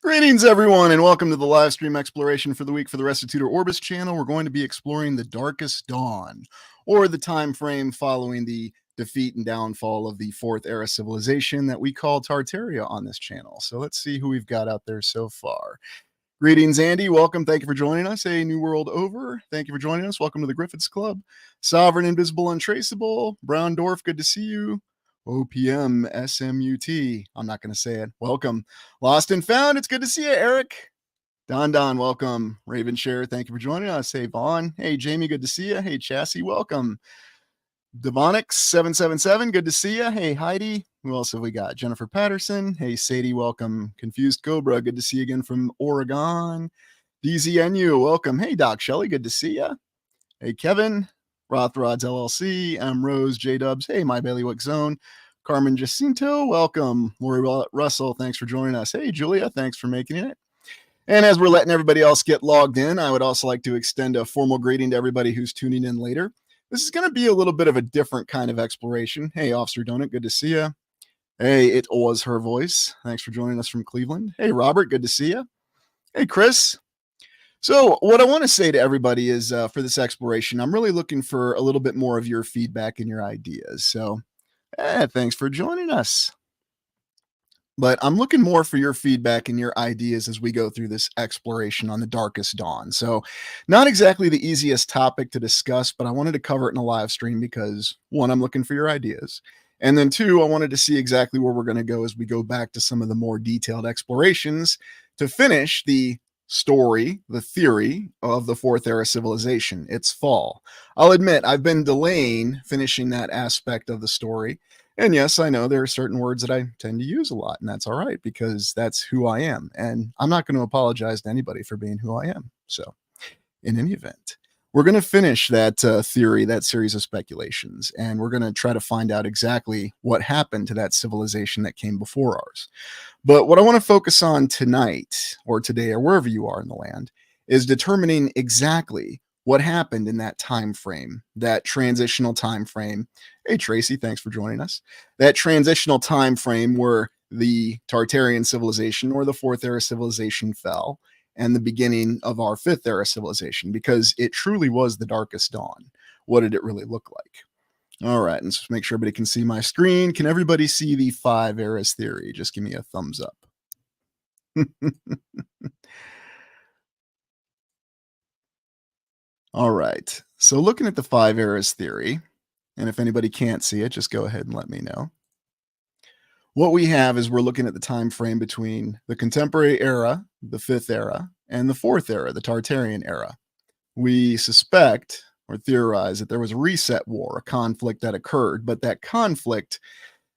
Greetings, everyone, and welcome to the live stream exploration for the week for the Restitutor Orbis channel. We're going to be exploring the Darkest Dawn, or the time frame following the defeat and downfall of the Fourth Era civilization that we call Tartaria on this channel. So let's see who we've got out there so far. Greetings, Andy. Welcome. Thank you for joining us. A New World Over. Thank you for joining us. Welcome to the Griffiths Club. Sovereign, Invisible, Untraceable. Brown Dwarf, good to see you. OPM SMUT. I'm not going to say it. Welcome. Lost and Found. It's good to see you, Eric. Don, welcome. Raven Share, thank you for joining us. Hey, Vaughn. Hey, Jamie, good to see you. Hey, Chassis, welcome. Devonix777, good to see you. Hey, Heidi. Who else have we got? Jennifer Patterson. Hey, Sadie, welcome. Confused Cobra, good to see you again from Oregon. DZNU, welcome. Hey, Doc Shelley, good to see you. Hey, Kevin. Rothrods LLC, M. Rose, J Dubs, hey, My Bailiwick Zone, Carmen Jacinto, welcome. Lori Russell, thanks for joining us. Hey, Julia, thanks for making it. And as we're letting everybody else get logged in, I would also like to extend a formal greeting to everybody who's tuning in later. This is going to be a little bit of a different kind of exploration. Hey, Officer Donut, good to see you. Hey, it was her voice. Thanks for joining us from Cleveland. Hey, Robert, good to see you. Hey, Chris. So what I want to say to everybody is for this exploration, I'm really looking for a little bit more of your feedback and your ideas. So thanks for joining us. But I'm looking more for your feedback and your ideas as we go through this exploration on the Darkest Dawn. So not exactly the easiest topic to discuss, but I wanted to cover it in a live stream because, one, I'm looking for your ideas. And then two, I wanted to see exactly where we're going to go as we go back to some of the more detailed explorations to finish the story, the theory of the Fourth Era civilization, its fall. I'll admit I've been delaying finishing that aspect of the story. And yes, I know there are certain words that I tend to use a lot, and that's all right because that's who I am. And I'm not going to apologize to anybody for being who I am. So in any event, we're going to finish that theory, that series of speculations, and we're going to try to find out exactly what happened to that civilization that came before ours. But what I want to focus on tonight, or today, or wherever you are in the land, is determining exactly what happened in that time frame, that transitional time frame. Hey, Tracy, thanks for joining us. That transitional time frame where the Tartarian civilization or the Fourth Era civilization fell, and the beginning of our Fifth Era civilization, because it truly was the Darkest Dawn. What did it really look like? All right, let's make sure everybody can see my screen. Can everybody see the 5 eras theory? Just give me a thumbs up. All right, so looking at the 5 eras theory, and if anybody can't see it, just go ahead and let me know. What we have is we're looking at the time frame between the contemporary era, the Fifth Era, and the Fourth Era, the Tartarian era. We suspect or theorize that there was a reset war, a conflict that occurred, but that conflict,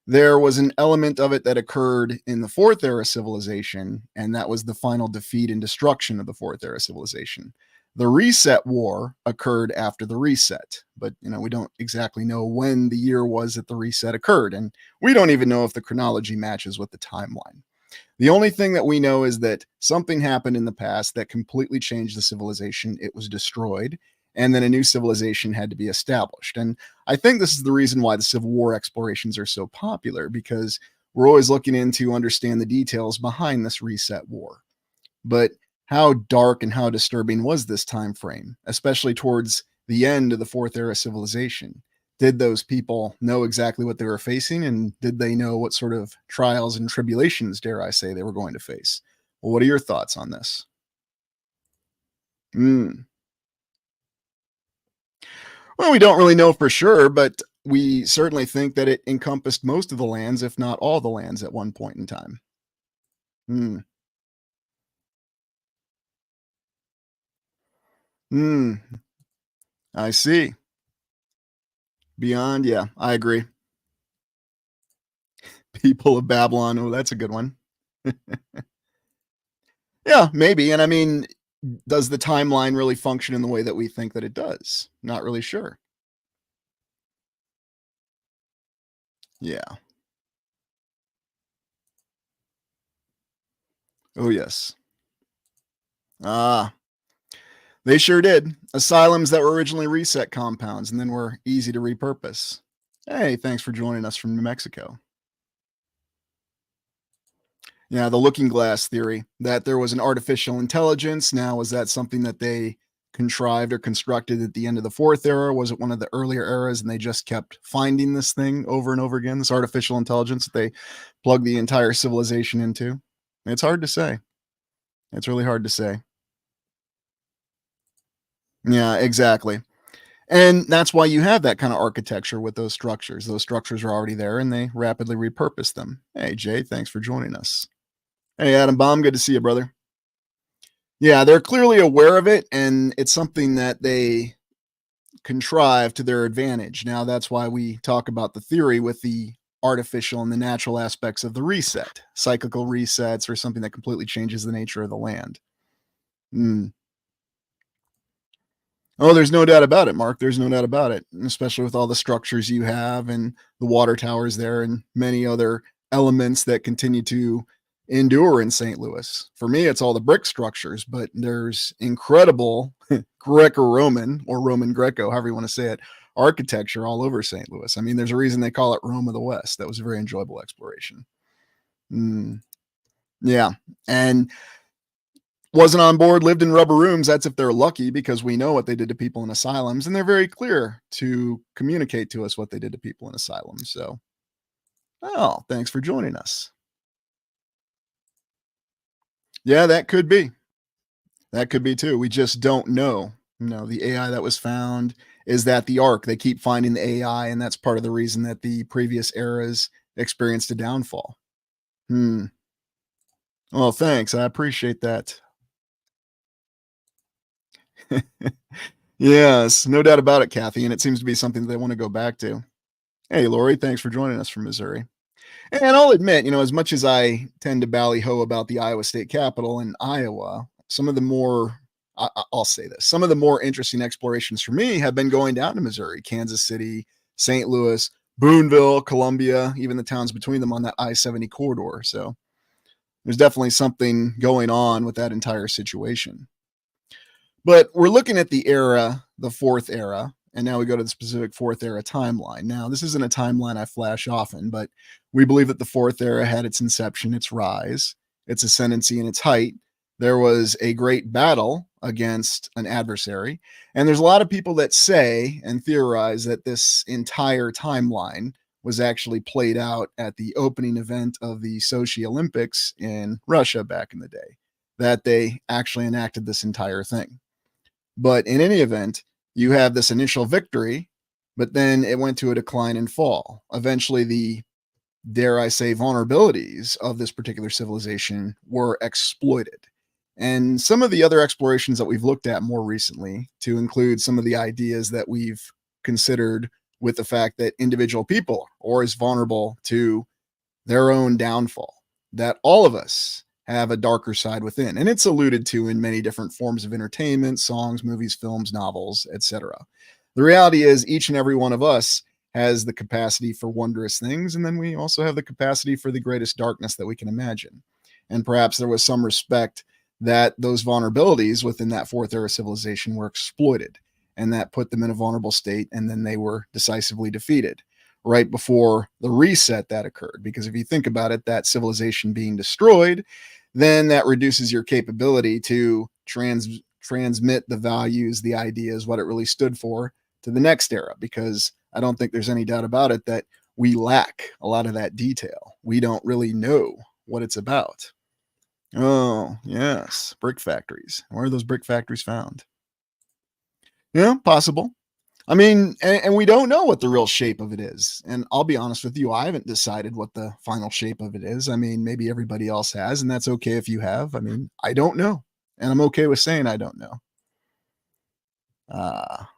there was an element of it that occurred in the Fourth Era civilization, and that was the final defeat and destruction of the Fourth Era civilization. The reset war occurred after the reset, but we don't exactly know when the year was that the reset occurred, and we don't even know if the chronology matches with the timeline. The only thing that we know is that something happened in the past that completely changed the civilization. It was destroyed, and then a new civilization had to be established. And I think this is the reason why the Civil War explorations are so popular, because we're always looking in to understand the details behind this reset war. But how dark and how disturbing was this time frame, especially towards the end of the Fourth Era civilization? Did those people know exactly what they were facing, and did they know what sort of trials and tribulations, dare I say, they were going to face? Well, what are your thoughts on this? Well, we don't really know for sure, but we certainly think that it encompassed most of the lands, if not all the lands, at one point in time. Hmm. I see. Beyond, yeah, I agree. People of Babylon. Oh, that's a good one. Yeah, maybe. And I mean, does the timeline really function in the way that we think that it does? Not really sure. Yeah. Oh, yes. Ah, they sure did. Asylums that were originally reset compounds and then were easy to repurpose. Hey, thanks for joining us from New Mexico. Yeah, the looking glass theory that there was an artificial intelligence. Now, was that something that they contrived or constructed at the end of the fourth era? Was it one of the earlier eras and they just kept finding this thing over and over again, this artificial intelligence that they plug the entire civilization into? It's hard to say. It's really hard to say. Yeah, exactly. And that's why you have that kind of architecture with those structures. Those structures are already there and they rapidly repurpose them. Hey, Jay, thanks for joining us. Hey, Adam Baum, good to see you, brother. Yeah, they're clearly aware of it, and it's something that they contrive to their advantage. Now, that's why we talk about the theory with the artificial and the natural aspects of the reset, cyclical resets, or something that completely changes the nature of the land. Mm. Oh, there's no doubt about it, Mark. There's no doubt about it, especially with all the structures you have and the water towers there and many other elements that continue to endure in St. Louis. For me, it's all the brick structures, but there's incredible Greco-Roman or Roman Greco, however you want to say it, architecture all over St. Louis. I mean, there's a reason they call it Rome of the West. That was a very enjoyable exploration. Mm, yeah. And wasn't on board, lived in rubber rooms. That's if they're lucky, because we know what they did to people in asylums, and they're very clear to communicate to us what they did to people in asylums. So, oh, thanks for joining us. Yeah, that could be. That could be too. We just don't know. The AI that was found is that the arc. They keep finding the AI, and that's part of the reason that the previous eras experienced a downfall. Hmm. Well, thanks. I appreciate that. Yes, no doubt about it, Kathy. And it seems to be something that they want to go back to. Hey, Lori, thanks for joining us from Missouri. And I'll admit, as much as I tend to ballyho about the Iowa State Capitol in Iowa, some of the more, I'll say this, some of the more interesting explorations for me have been going down to Missouri, Kansas City, St. Louis, Boonville, Columbia, even the towns between them on that I-70 corridor. So there's definitely something going on with that entire situation. But we're looking at the era, the fourth era, and now we go to the specific fourth era timeline. Now, this isn't a timeline I flash often, but we believe that the fourth era had its inception, its rise, its ascendancy, and its height. There was a great battle against an adversary. And there's a lot of people that say and theorize that this entire timeline was actually played out at the opening event of the Sochi Olympics in Russia back in the day, that they actually enacted this entire thing. But in any event, you have this initial victory, but then it went to a decline and fall. Eventually, the, dare I say, vulnerabilities of this particular civilization were exploited. And some of the other explorations that we've looked at more recently, to include some of the ideas that we've considered with the fact that individual people are as vulnerable to their own downfall, that all of us have a darker side within. And it's alluded to in many different forms of entertainment, songs, movies, films, novels, etc. The reality is, each and every one of us has the capacity for wondrous things. And then we also have the capacity for the greatest darkness that we can imagine. And perhaps there was some respect that those vulnerabilities within that fourth era civilization were exploited, and that put them in a vulnerable state. And then they were decisively defeated right before the reset that occurred. Because if you think about it, that civilization being destroyed, then that reduces your capability to transmit the values, the ideas, what it really stood for to the next era. Because I don't think there's any doubt about it that we lack a lot of that detail. We don't really know what it's about. Oh, yes. Brick factories. Where are those brick factories found? Yeah, possible. I mean, and we don't know what the real shape of it is. And I'll be honest with you, I haven't decided what the final shape of it is. I mean, maybe everybody else has, and that's okay if you have. I mean, I don't know. And I'm okay with saying I don't know. Ah,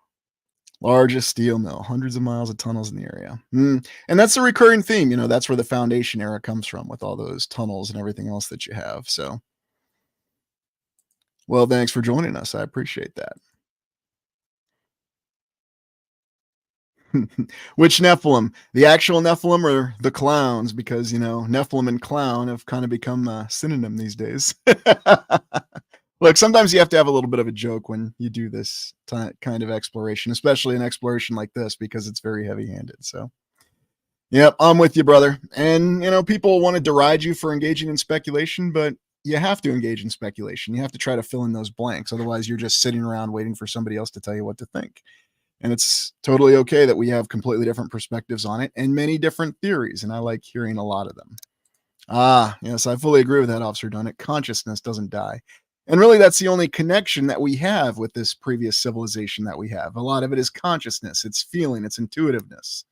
largest steel mill, hundreds of miles of tunnels in the area. And that's a recurring theme, that's where the foundation era comes from with all those tunnels and everything else that you have. So, well, thanks for joining us. I appreciate that. Which Nephilim? The actual Nephilim or the clowns? Because, Nephilim and clown have kind of become a synonym these days. Look, sometimes you have to have a little bit of a joke when you do this kind of exploration, especially an exploration like this, because it's very heavy handed. So, yep, I'm with you, brother. And, people want to deride you for engaging in speculation, but you have to engage in speculation. You have to try to fill in those blanks. Otherwise, you're just sitting around waiting for somebody else to tell you what to think. And it's totally okay that we have completely different perspectives on it and many different theories. And I like hearing a lot of them. Ah, yes, I fully agree with that, Officer Dunnett. Consciousness doesn't die. And really, that's the only connection that we have with this previous civilization that we have. A lot of it is consciousness, it's feeling, it's intuitiveness.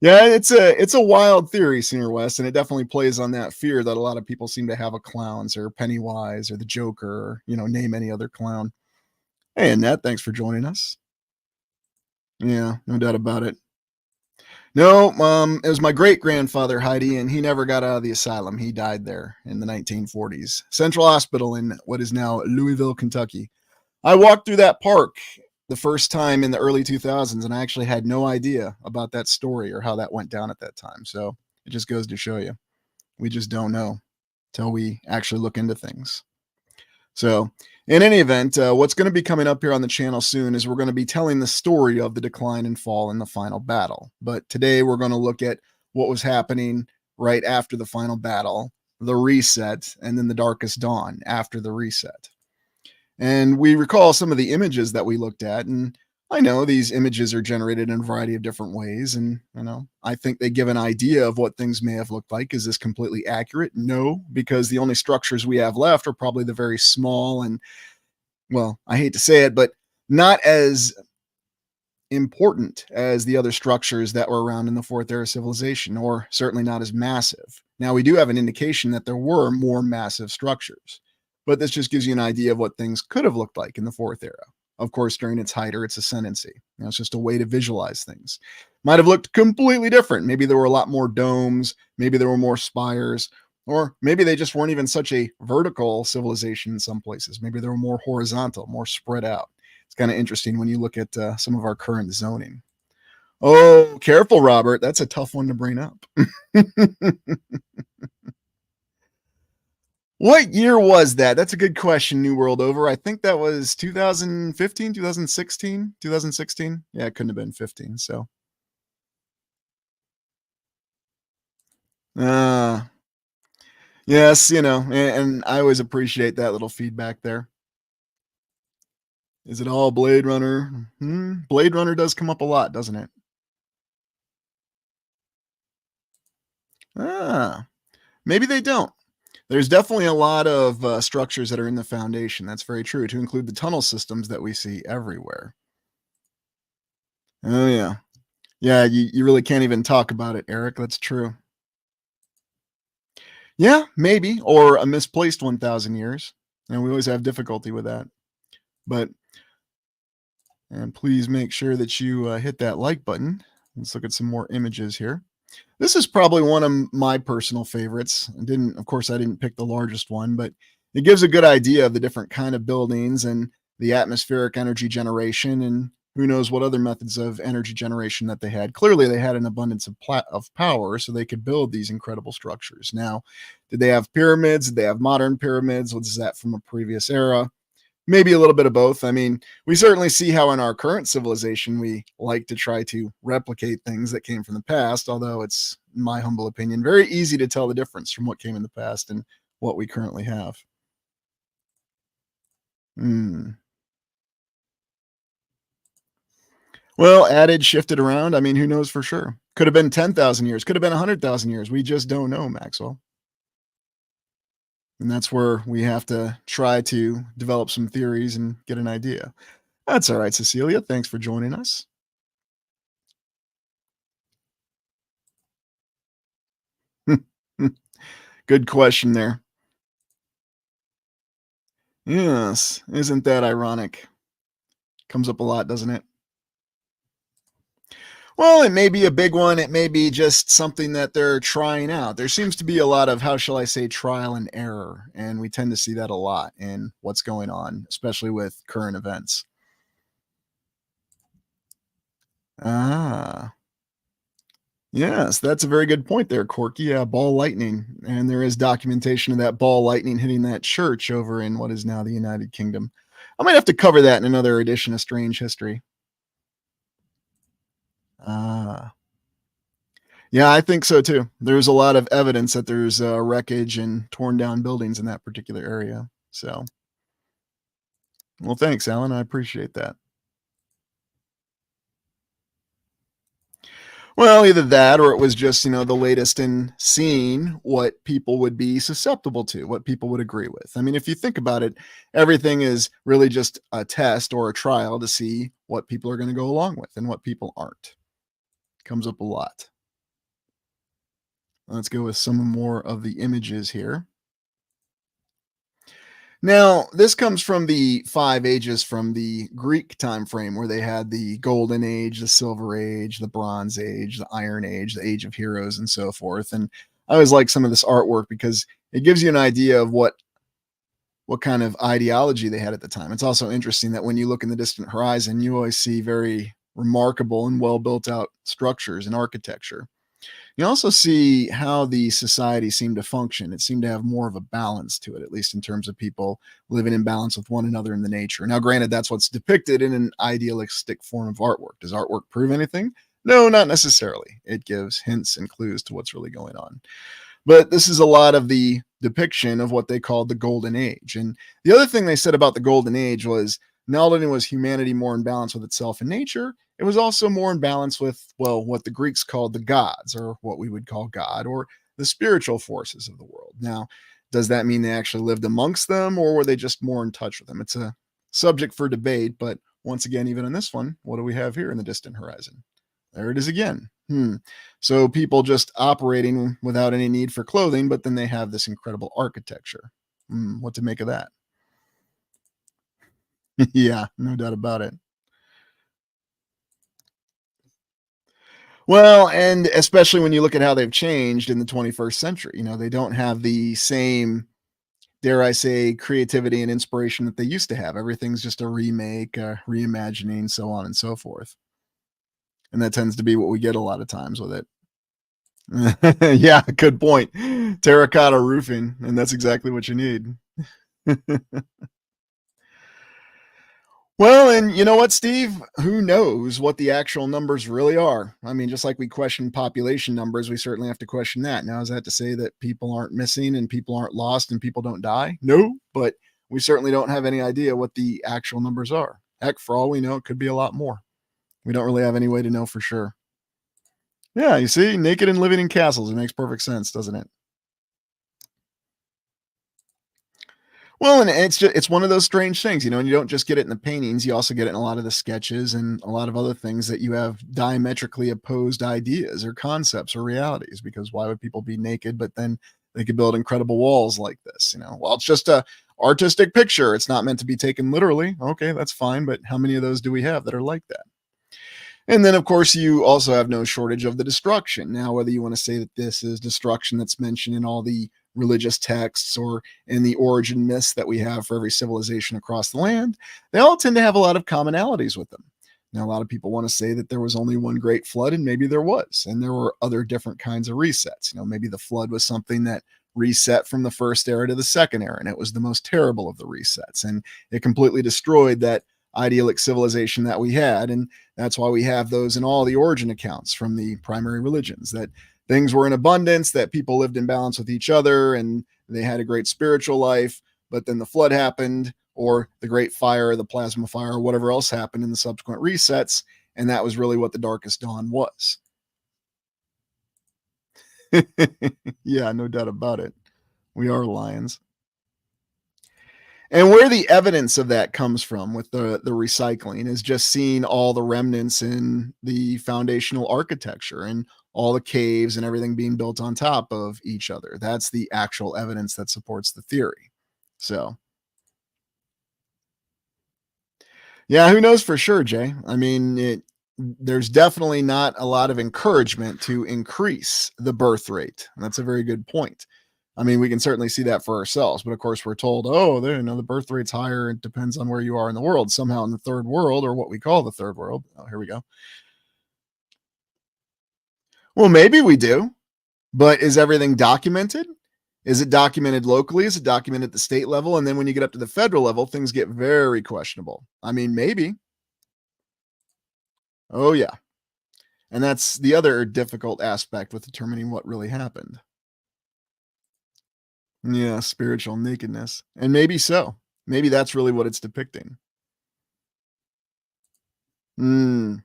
Yeah, it's a wild theory, Senior West, and it definitely plays on that fear that a lot of people seem to have of clowns or Pennywise or the Joker or, name any other clown. Hey, Annette, thanks for joining us. Yeah, no doubt about it. No, it was my great grandfather, Heidi, and he never got out of the asylum. He died there in the 1940s. Central Hospital in what is now Louisville, Kentucky. I walked through that park the first time in the early 2000s, and I actually had no idea about that story or how that went down at that time. So it just goes to show you, we just don't know till we actually look into things. So, in any event, what's going to be coming up here on the channel soon is we're going to be telling the story of the decline and fall in the final battle. But today we're going to look at what was happening right after the final battle, the reset, and then the darkest dawn after the reset. And we recall some of the images that we looked at, and I know these images are generated in a variety of different ways, and I think they give an idea of what things may have looked like. Is this completely accurate? No, because the only structures we have left are probably the very small and, well, I hate to say it, but not as important as the other structures that were around in the fourth era civilization, or certainly not as massive. Now, we do have an indication that there were more massive structures, but this just gives you an idea of what things could have looked like in the fourth era. Of course, during its height or its ascendancy. It's just a way to visualize things. Might have looked completely different. Maybe there were a lot more domes, maybe there were more spires, or maybe they just weren't even such a vertical civilization in some places. Maybe they were more horizontal, more spread out. It's kind of interesting when you look at some of our current zoning. Oh, careful, Robert. That's a tough one to bring up. What year was that? That's a good question, New World Over. I think that was 2015, 2016, 2016. Yeah, it couldn't have been 15. So, uh, yes, and I always appreciate that little feedback there. Is it all Blade Runner? Blade Runner does come up a lot, doesn't it? Ah, maybe they don't. There's definitely a lot of structures that are in the foundation. That's very true, to include the tunnel systems that we see everywhere. Oh, yeah. Yeah, you really can't even talk about it, Eric. That's true. Yeah, maybe, or a misplaced 1,000 years. And we always have difficulty with that. But, and please make sure that you hit that like button. Let's look at some more images here. This is probably one of my personal favorites. Of course, I didn't pick the largest one, but it gives a good idea of the different kind of buildings and the atmospheric energy generation, and who knows what other methods of energy generation that they had. Clearly, they had an abundance of power, so they could build these incredible structures. Now, did they have pyramids? Did they have modern pyramids? What is that from a previous era? Maybe a little bit of both. I mean, we certainly see how in our current civilization we like to try to replicate things that came from the past, although it's, in my humble opinion, very easy to tell the difference from what came in the past and what we currently have. Hmm. Well, added, shifted around. I mean, who knows for sure? Could have been 10,000 years, could have been 100,000 years. We just don't know, Maxwell. And that's where we have to try to develop some theories and get an idea. That's all right, Cecilia. Thanks for joining us. Good question there. Yes, isn't that ironic? Comes up a lot, doesn't it? Well, it may be a big one. It may be just something that they're trying out. There seems to be a lot of, how shall I say, trial and error. And we tend to see that a lot in what's going on, especially with current events. Ah, yes, that's a very good point there, Corky. Yeah, ball lightning. And there is documentation of that ball lightning hitting that church over in what is now the United Kingdom. I might have to cover that in another edition of Strange History. Ah, yeah, I think so too. There's a lot of evidence that there's wreckage and torn down buildings in that particular area. So, well, thanks, Alan. I appreciate that. Well, either that or it was just, the latest in seeing what people would be susceptible to, what people would agree with. I mean, if you think about it, everything is really just a test or a trial to see what people are going to go along with and what people aren't. Comes up a lot. Let's go with some more of the images here. Now, this comes from the 5 ages from the Greek time frame where they had the Golden Age, the Silver Age, the Bronze Age, the Iron Age, the Age of Heroes, and so forth. And I always like some of this artwork because it gives you an idea of what kind of ideology they had at the time. It's also interesting that when you look in the distant horizon, you always see very remarkable and well built out structures and architecture. You also see how the society seemed to function. It seemed to have more of a balance to it, at least in terms of people living in balance with one another in the nature. Now, granted, that's what's depicted in an idealistic form of artwork. Does artwork prove anything? No, not necessarily. It gives hints and clues to what's really going on. But this is a lot of the depiction of what they called the Golden Age. And the other thing they said about the Golden Age was not only was humanity more in balance with itself and nature, it was also more in balance with, well, what the Greeks called the gods, or what we would call God, or the spiritual forces of the world. Now, does that mean they actually lived amongst them, or were they just more in touch with them? It's a subject for debate, but once again, even in this one, what do we have here in the distant horizon? There it is again. So people just operating without any need for clothing, but then they have this incredible architecture. What to make of that? Yeah, no doubt about it. Well, and especially when you look at how they've changed in the 21st century, they don't have the same, dare I say, creativity and inspiration that they used to have. Everything's just a remake, a reimagining, so on and so forth. And that tends to be what we get a lot of times with it. Yeah, good point. Terracotta roofing, and that's exactly what you need. Well, and you know what, Steve? Who knows what the actual numbers really are? I mean, just like we question population numbers, we certainly have to question that. Now, is that to say that people aren't missing and people aren't lost and people don't die? No, but we certainly don't have any idea what the actual numbers are. Heck, for all we know, it could be a lot more. We don't really have any way to know for sure. Yeah, you see, naked and living in castles. It makes perfect sense, doesn't it? Well, and it's one of those strange things, and you don't just get it in the paintings, you also get it in a lot of the sketches and a lot of other things that you have diametrically opposed ideas or concepts or realities, because why would people be naked, but then they could build incredible walls like this, Well, it's just a artistic picture. It's not meant to be taken literally. Okay, that's fine, but how many of those do we have that are like that? And then, of course, you also have no shortage of the destruction. Now, whether you want to say that this is destruction that's mentioned in all the religious texts or in the origin myths that we have for every civilization across the land, they all tend to have a lot of commonalities with them. Now, a lot of people want to say that there was only one great flood, and maybe there was, and there were other different kinds of resets. Maybe the flood was something that reset from the first era to the second era, and it was the most terrible of the resets, and it completely destroyed that idyllic civilization that we had. And that's why we have those in all the origin accounts from the primary religions, that things were in abundance, that people lived in balance with each other, and they had a great spiritual life. But then the flood happened, or the great fire, the plasma fire, or whatever else happened in the subsequent resets. And that was really what the darkest dawn was. Yeah, no doubt about it. We are lions. And where the evidence of that comes from with the recycling is just seeing all the remnants in the foundational architecture and all the caves and everything being built on top of each other. That's the actual evidence that supports the theory. So, Yeah, who knows for sure, Jay? I mean, there's definitely not a lot of encouragement to increase the birth rate. And that's a very good point. I mean, we can certainly see that for ourselves, but of course, we're told, oh, there, the birth rate's higher. It depends on where you are in the world. Somehow, in the third world, or what we call the third world. Oh, here we go. Well, maybe we do, but is everything documented? Is it documented locally? Is it documented at the state level? And then when you get up to the federal level, things get very questionable. I mean, maybe. Oh, yeah. And that's the other difficult aspect with determining what really happened. Yeah, spiritual nakedness. And maybe so. Maybe that's really what it's depicting. Mm,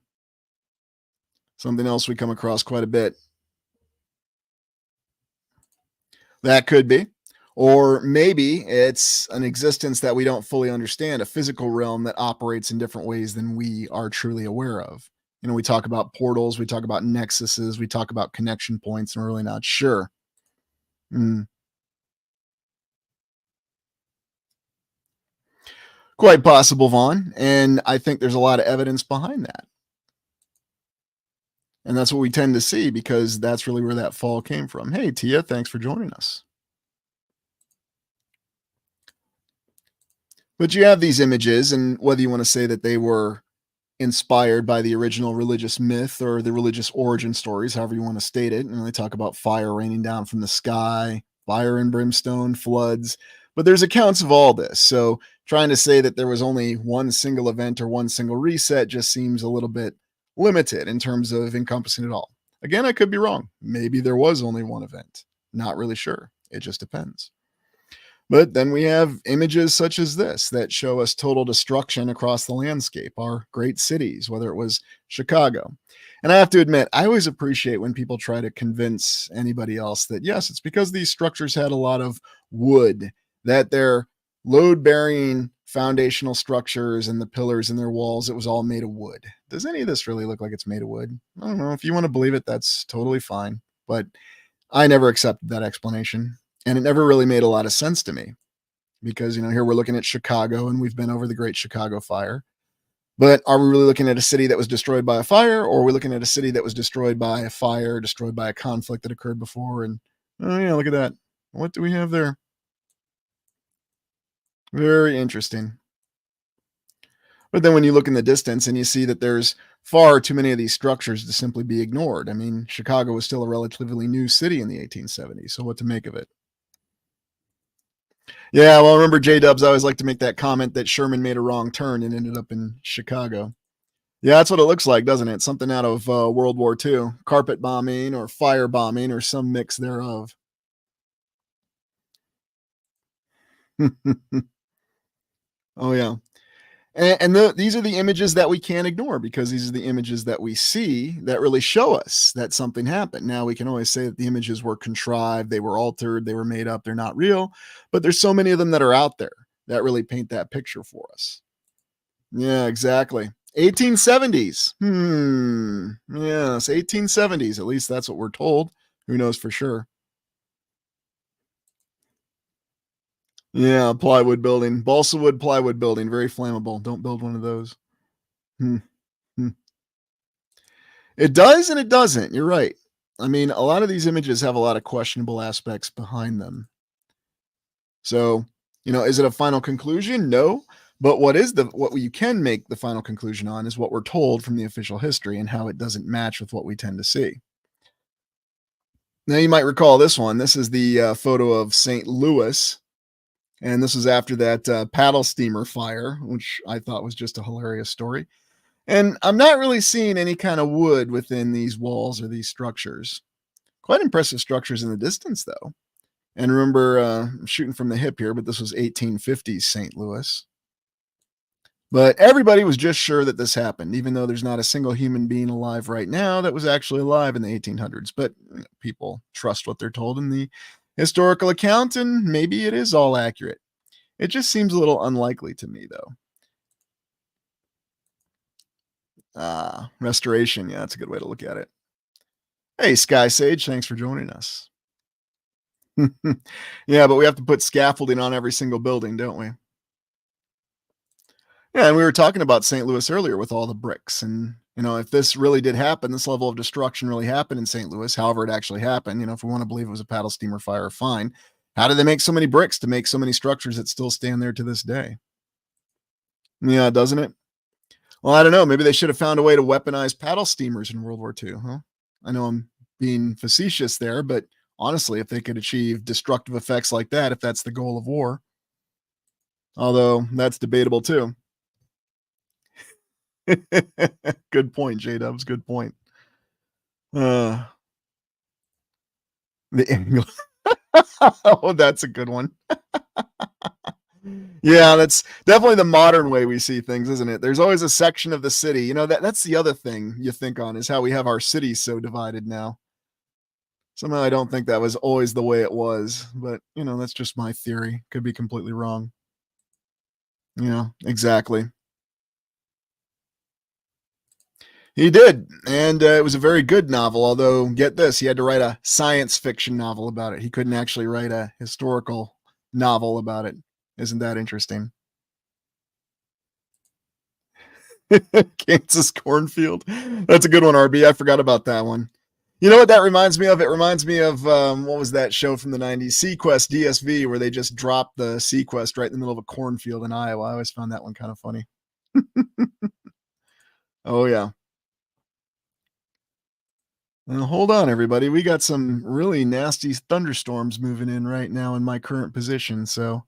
something else we come across quite a bit. That could be. Or maybe it's an existence that we don't fully understand, a physical realm that operates in different ways than we are truly aware of. We talk about portals, we talk about nexuses, we talk about connection points, and we're really not sure. Mm, quite possible, Vaughn. And I think there's a lot of evidence behind that. And that's what we tend to see because that's really where that fall came from. Hey, Tia, thanks for joining us. But you have these images, and whether you want to say that they were inspired by the original religious myth or the religious origin stories, however you want to state it. And they talk about fire raining down from the sky, fire and brimstone, floods. But there's accounts of all this. So trying to say that there was only one single event or one single reset just seems a little bit limited in terms of encompassing it all. Again, I could be wrong. Maybe there was only one event. Not really sure. It just depends. But then we have images such as this that show us total destruction across the landscape, our great cities, whether it was Chicago. And I have to admit, I always appreciate when people try to convince anybody else that, yes, it's because these structures had a lot of wood, that they're load bearing foundational structures and the pillars in their walls, it was all made of wood. Does any of this really look like it's made of wood? I don't know. If you want to believe it, that's totally fine. But I never accepted that explanation. And it never really made a lot of sense to me because, here we're looking at Chicago and we've been over the Great Chicago Fire. But are we really looking at a city that was destroyed by a fire, or are we looking at a city that was destroyed by a fire, destroyed by a conflict that occurred before? And oh, yeah, look at that. What do we have there? Very interesting. But then when you look in the distance and you see that there's far too many of these structures to simply be ignored. I mean, Chicago was still a relatively new city in the 1870s. So what to make of it? Yeah, well, I remember J Dubs. I always like to make that comment that Sherman made a wrong turn and ended up in Chicago. Yeah, that's what it looks like, doesn't it? Something out of World War II, carpet bombing or fire bombing or some mix thereof. Oh yeah, and these are the images that we can't ignore because these are the images that we see that really show us that something happened. Now we can always say that the images were contrived, they were altered, they were made up, they're not real, but there's so many of them that are out there that really paint that picture for us. Yeah, exactly. 1870s. Yes, 1870s. At least that's what we're told. Who knows for sure? Yeah, plywood building, balsa wood plywood building, very flammable. Don't build one of those. Hmm. Hmm. It does and it doesn't. You're right. I mean, a lot of these images have a lot of questionable aspects behind them. So, is it a final conclusion? No. But what you can make the final conclusion on is what we're told from the official history and how it doesn't match with what we tend to see. Now, you might recall this one. This is the photo of St. Louis, and this was after that paddle steamer fire, which I thought was just a hilarious story. And I'm not really seeing any kind of wood within these walls or these structures. Quite impressive structures in the distance, though. And remember, I'm shooting from the hip here, but this was 1850s St. Louis. But everybody was just sure that this happened, even though there's not a single human being alive right now that was actually alive in the 1800s. But people trust what they're told in the historical account, and maybe it is all accurate. It just seems a little unlikely to me, though. Restoration. Yeah, that's a good way to look at it. Hey, Sky Sage, thanks for joining us. Yeah, but we have to put scaffolding on every single building, don't we? Yeah, and we were talking about St. Louis earlier with all the bricks. And, if this really did happen, this level of destruction really happened in St. Louis, however it actually happened, if we want to believe it was a paddle steamer fire, fine. How did they make so many bricks to make so many structures that still stand there to this day? Yeah, doesn't it? Well, I don't know. Maybe they should have found a way to weaponize paddle steamers in World War II, huh? I know I'm being facetious there, but honestly, if they could achieve destructive effects like that, if that's the goal of war, although that's debatable too. Good point, J Dubs. Good point. Uh, the angle. Oh, that's a good one. Yeah, that's definitely the modern way we see things, isn't it? There's always a section of the city. That's the other thing you think on is how we have our cities so divided now. Somehow I don't think that was always the way it was, but that's just my theory. Could be completely wrong. Yeah, exactly. He did, and it was a very good novel. Although, get this, he had to write a science fiction novel about it. He couldn't actually write a historical novel about it. Isn't that interesting? Kansas cornfield. That's a good one, RB. I forgot about that one. You know what that reminds me of? It reminds me of what was that show from the '90s, Sequest DSV, where they just dropped the Sequest right in the middle of a cornfield in Iowa. I always found that one kind of funny. Oh yeah. Now, hold on, everybody. We got some really nasty thunderstorms moving in right now in my current position, so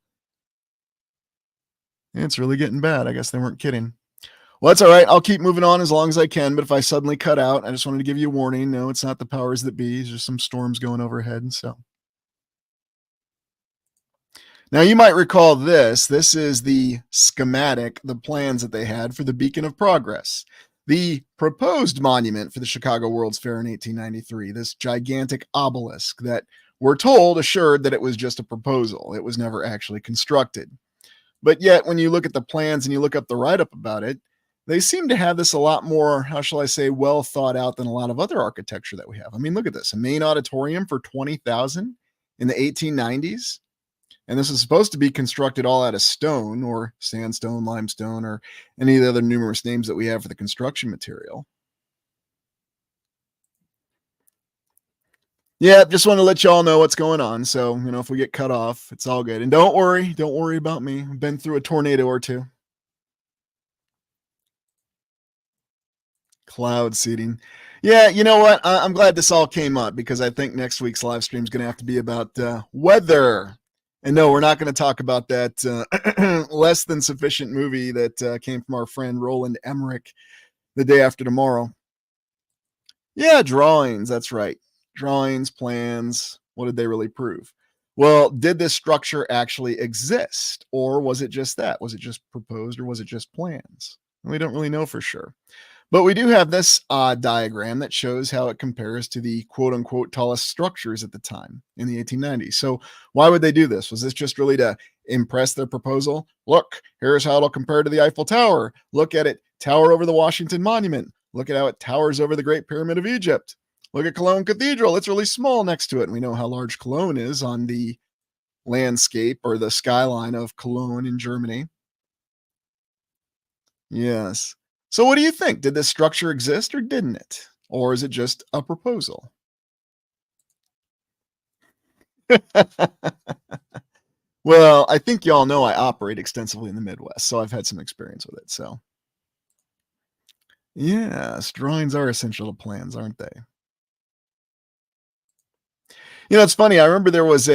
it's really getting bad. I guess they weren't kidding. Well, that's all right. I'll keep moving on as long as I can, but if I suddenly cut out, I just wanted to give you a warning. No, it's not the powers that be. There's just some storms going overhead, and so. Now, you might recall this. This is the schematic, the plans that they had for the Beacon of Progress, the proposed monument for the Chicago World's Fair in 1893, this gigantic obelisk that we're told assured that it was just a proposal. It was never actually constructed. But yet, when you look at the plans and you look up the write up about it, they seem to have this a lot more, how shall I say, well thought out than a lot of other architecture that we have. I mean, look at this, a main auditorium for 20,000 in the 1890s. And this is supposed to be constructed all out of stone or sandstone, limestone, or any of the other numerous names that we have for the construction material. Yeah, just want to let y'all know what's going on. So, if we get cut off, it's all good. And don't worry about me. I've been through a tornado or two. Cloud seeding. Yeah, you know what? I'm glad this all came up because I think next week's live stream is going to have to be about weather. And no, we're not going to talk about that less than sufficient movie that came from our friend Roland Emmerich, The Day After Tomorrow. Yeah, drawings. That's right. Drawings, plans. What did they really prove? Well, did this structure actually exist? Or was it just that? Was it just proposed or was it just plans? We don't really know for sure. But we do have this diagram that shows how it compares to the quote unquote tallest structures at the time in the 1890s. So, why would they do this? Was this just really to impress their proposal? Look, here's how it'll compare to the Eiffel Tower. Look at it tower over the Washington Monument. Look at how it towers over the Great Pyramid of Egypt. Look at Cologne Cathedral. It's really small next to it. And we know how large Cologne is on the landscape or the skyline of Cologne in Germany. Yes. So what do you think? Did this structure exist or didn't it? Or is it just a proposal? Well, I think y'all know I operate extensively in the Midwest, so I've had some experience with it. So, yes, drawings are essential to plans, aren't they? It's funny. I remember there was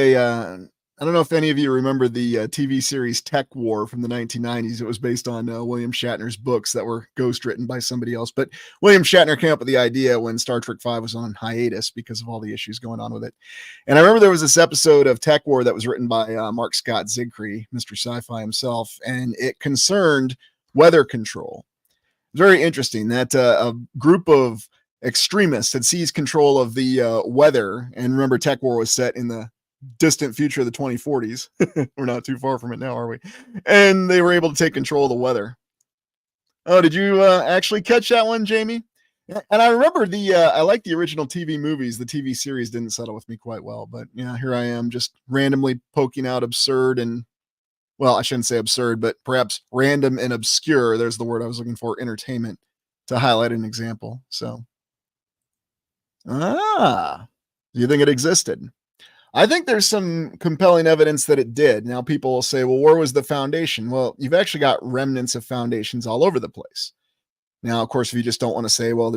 I don't know if any of you remember the TV series Tech War from the 1990s. It was based on William Shatner's books that were ghost written by somebody else. But William Shatner came up with the idea when Star Trek V was on hiatus because of all the issues going on with it. And I remember there was this episode of Tech War that was written by Mark Scott Zigfree, Mr. Sci-Fi himself, and it concerned weather control. Very interesting that a group of extremists had seized control of the weather. And remember, Tech War was set in the distant future of the 2040s. We're not too far from it now, are we? And they were able to take control of the weather. Oh, did you actually catch that one, Jamie? And I remember I like the original TV movies. The TV series didn't settle with me quite well, but yeah, here I am just randomly poking out absurd and well, I shouldn't say absurd, but perhaps random and obscure. There's the word I was looking for, entertainment, to highlight an example. So, ah, do you think it existed? I think there's some compelling evidence that it did. Now, people will say, well, where was the foundation? Well, you've actually got remnants of foundations all over the place. Now, of course, if you just don't want to say, well,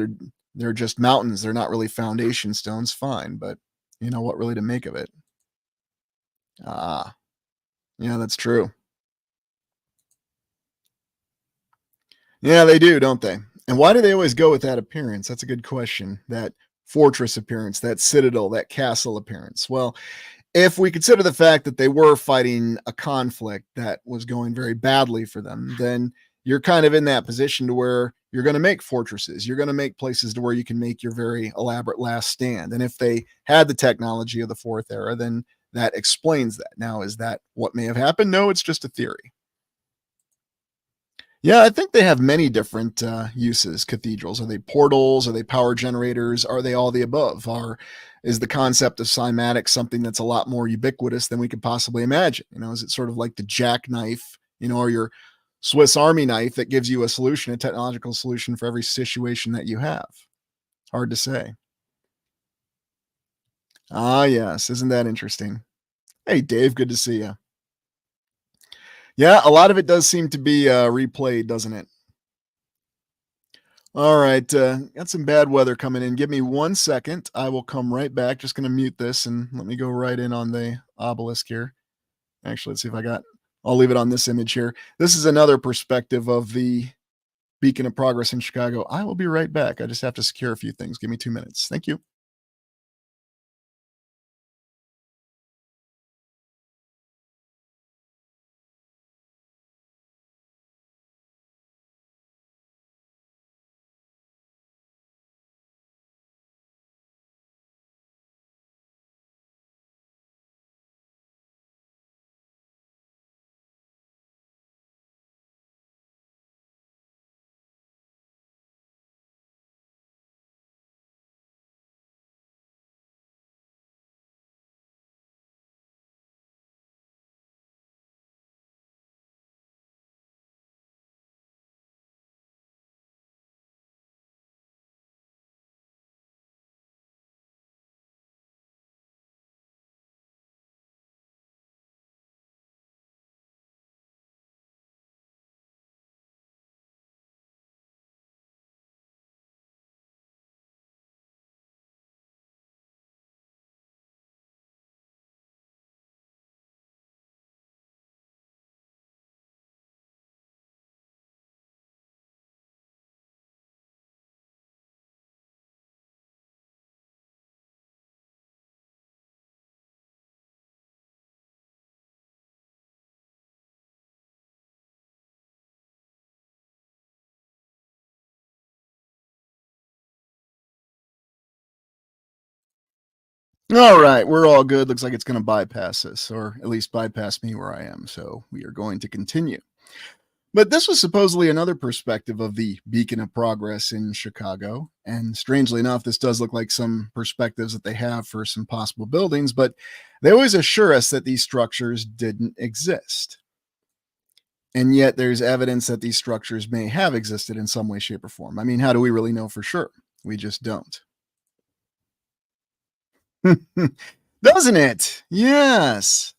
they're just mountains, they're not really foundation stones, fine, but you know what really to make of it? Ah, yeah, that's true. Yeah, they do, don't they? And why do they always go with that appearance? That's a good question. That fortress appearance, that citadel, that castle appearance. Well, if we consider the fact that they were fighting a conflict that was going very badly for them, then you're kind of in that position to where you're going to make fortresses. You're going to make places to where you can make your very elaborate last stand. And if they had the technology of the fourth era, then that explains that. Now, is that what may have happened? No, it's just a theory. Yeah, I think they have many different uses. Cathedrals, are they portals? Are they power generators? Are they all the above? Are is the concept of cymatics something that's a lot more ubiquitous than we could possibly imagine? You know, is it sort of like the jackknife, you know, or your Swiss Army knife that gives you a solution, a technological solution for every situation that you have? Hard to say. Ah, yes, isn't that interesting? Hey, Dave, good to see you. Yeah, a lot of it does seem to be replayed, doesn't it? All right, got some bad weather coming in. Give me 1 second. I will come right back. Just gonna mute this and let me go right in on the obelisk here. Actually, let's see if I got I'll leave it on this image here. This is another perspective of the Beacon of Progress in Chicago. I will be right back. I just have to secure a few things. Give me 2 minutes. Thank you. All right, we're all good. Looks like it's going to bypass us, or at least bypass me where I am. So we are going to continue. But this was supposedly another perspective of the Beacon of Progress in Chicago. And strangely enough, this does look like some perspectives that they have for some possible buildings, but they always assure us that these structures didn't exist. And yet there's evidence that these structures may have existed in some way, shape, or form. I mean, how do we really know for sure? We just don't. Doesn't it? Yes.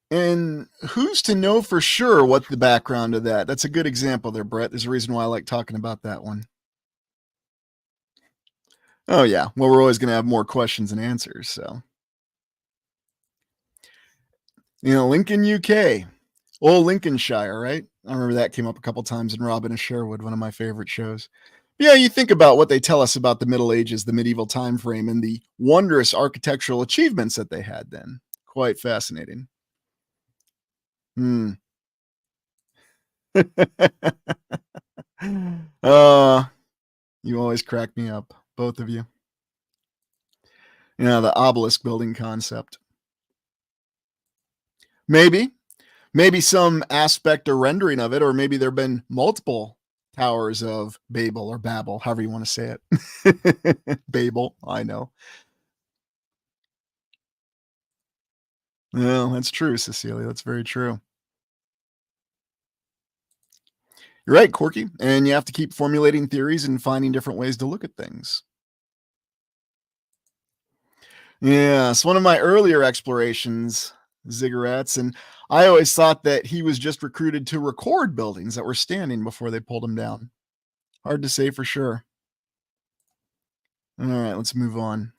And who's to know for sure what the background of that? That's a good example there, Brett. There's a reason why I like talking about that one. Oh yeah. Well, we're always going to have more questions than answers. So, Lincoln, UK, old Lincolnshire, right? I remember that came up a couple times in Robin of Sherwood, one of my favorite shows. Yeah, you think about what they tell us about the Middle Ages, the medieval time frame, and the wondrous architectural achievements that they had then. Quite fascinating. Hmm. uh, you always crack me up, both of you. The obelisk building concept. Maybe some aspect or rendering of it, or maybe there have been multiple towers of Babel or Babel, however you want to say it. Babel, I know. Well, that's true, Cecilia. That's very true. You're right, Corky. And you have to keep formulating theories and finding different ways to look at things. Yes, one of my earlier explorations, ziggurats, and I always thought that he was just recruited to record buildings that were standing before they pulled him down. Hard to say for sure. All right, let's move on.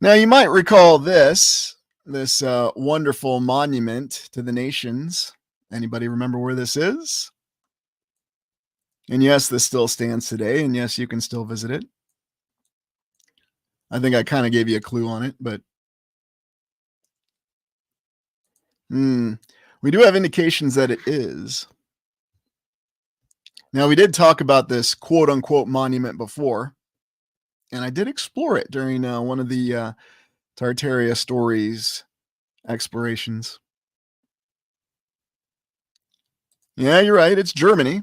Now, you might recall this wonderful monument to the nations. Anybody remember where this is? And yes, this still stands today, and yes, you can still visit it. I think I kind of gave you a clue on it, but we do have indications that it is. Now, we did talk about this quote unquote monument before, and I did explore it during one of the Tartaria stories explorations. Yeah, you're right. It's Germany.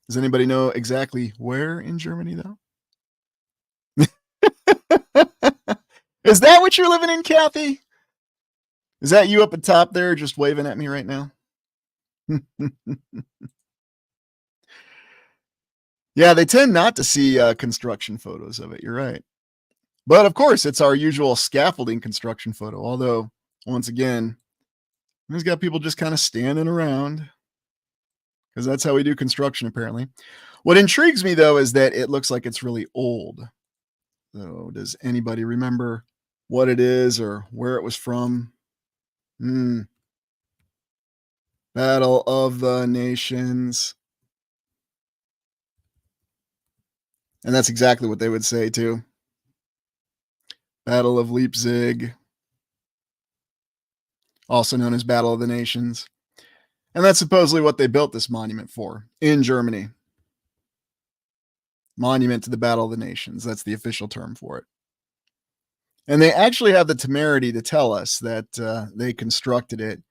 Does anybody know exactly where in Germany, though? Is that what you're living in, Kathy? Is that you up at top there just waving at me right now? Yeah, they tend not to see construction photos of it. You're right. But of course, it's our usual scaffolding construction photo. Although, once again, he's got people just kind of standing around because that's how we do construction, apparently. What intrigues me, though, is that it looks like it's really old. So, does anybody remember what it is or where it was from? Battle of the Nations. And that's exactly what they would say, too. Battle of Leipzig, also known as Battle of the Nations. And that's supposedly what they built this monument for in Germany. Monument to the Battle of the Nations. That's the official term for it. And they actually have the temerity to tell us that they constructed it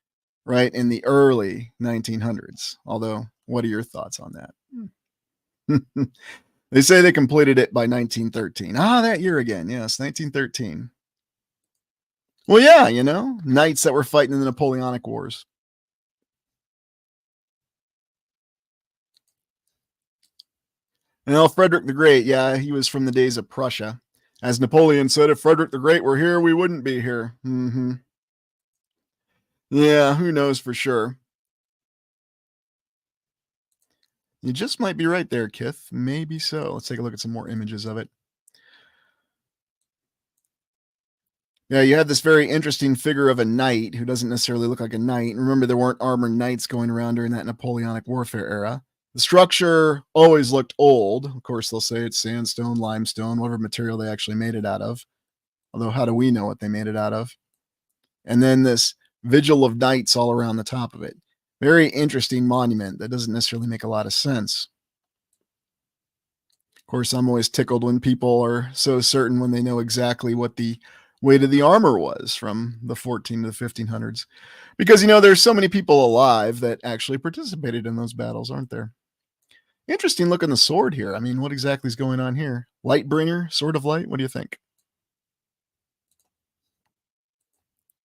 right in the early 1900s. Although, what are your thoughts on that? They say they completed it by 1913. Ah, that year again. Yes, 1913. Well, yeah, knights that were fighting in the Napoleonic Wars. Frederick the Great, yeah, he was from the days of Prussia. As Napoleon said, if Frederick the Great were here, we wouldn't be here. Yeah, who knows for sure. You just might be right there, Kith. Maybe so. Let's take a look at some more images of it. Yeah, you have this very interesting figure of a knight who doesn't necessarily look like a knight. And remember, there weren't armored knights going around during that Napoleonic warfare era. The structure always looked old. Of course, they'll say it's sandstone, limestone, whatever material they actually made it out of. Although, how do we know what they made it out of? And then this vigil of knights all around the top of it. Very interesting monument that doesn't necessarily make a lot of sense. Of course, I'm always tickled when people are so certain when they know exactly what the weight of the armor was from the 14 to the 1500s. Because, there's so many people alive that actually participated in those battles, aren't there? Interesting look on the sword here. I mean, what exactly is going on here? Lightbringer, Sword of Light? What do you think?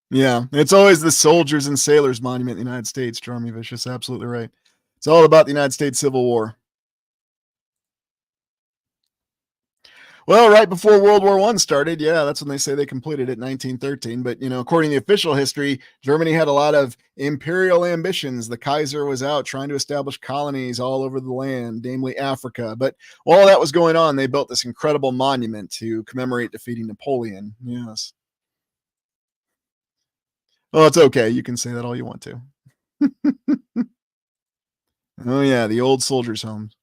Yeah, it's always the soldiers and sailors monument in the United States, Jeremy Vicious. Absolutely right. It's all about the United States Civil War. Well, right before World War I started, yeah, that's when they say they completed it in 1913. But, according to the official history, Germany had a lot of imperial ambitions. The Kaiser was out trying to establish colonies all over the land, namely Africa. But while that was going on, they built this incredible monument to commemorate defeating Napoleon. Yes. Well, it's okay. You can say that all you want to. Oh, yeah, the old soldiers' homes.